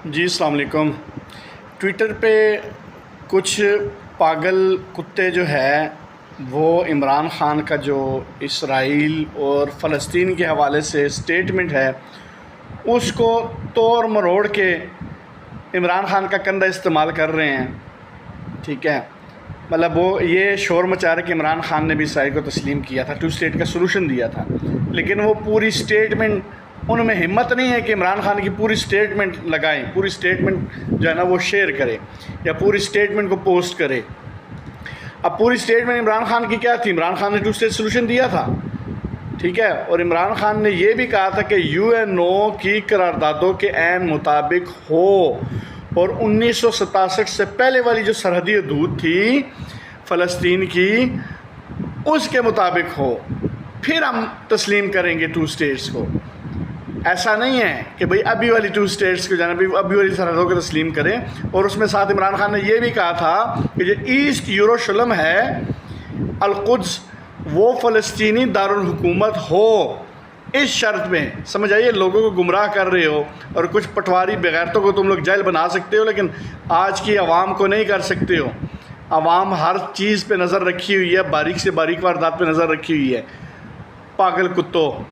जी अस्सलाम वालेकुम। ट्विटर पे कुछ पागल कुत्ते जो है वो इमरान ख़ान का जो इसराइल और फ़लस्तीन के हवाले से स्टेटमेंट है उसको तोड़ मरोड़ के इमरान ख़ान का कंधा इस्तेमाल कर रहे हैं। ठीक है, मतलब वो ये शोर मचा रहे कि इमरान ख़ान ने भी इसराइल को तस्लीम किया था, 2 स्टेट का सलूशन दिया था, लेकिन वो पूरी स्टेटमेंट, उनमें हिम्मत नहीं है कि इमरान ख़ान की पूरी स्टेटमेंट लगाएं, पूरी स्टेटमेंट जो है ना वो शेयर करें या पूरी स्टेटमेंट को पोस्ट करें। अब पूरी स्टेटमेंट इमरान ख़ान की क्या थी? इमरान ख़ान ने 2 स्टेट सलूशन दिया था, ठीक है, और इमरान ख़ान ने ये भी कहा था कि यूएनओ की करारदादों के ऐन मुताबिक हो और 1967 से पहले वाली जो सरहदी हदूद थी फ़लस्तीन की उसके मुताबिक हो, फिर हम तस्लीम करेंगे 2 स्टेट्स को। ऐसा नहीं है कि भाई अभी वाली 2 स्टेट्स को जाना, अभी वाली सरहदों को तस्लीम करें। और उसमें साथ इमरान ख़ान ने यह भी कहा था कि जो ईस्ट यरूशलेम है अल-कुद्स वो फ़लस्तीनी दारुल हुकूमत हो, इस शर्त में। समझ आइए, लोगों को गुमराह कर रहे हो और कुछ पटवारी बेगैरतों को तुम लोग जेल बना सकते हो, लेकिन आज की आवाम को नहीं कर सकते हो। आवाम हर चीज़ पे नज़र रखी हुई है, बारीक से बारीक वारदात पे नज़र रखी हुई है। पागल कुत्तों।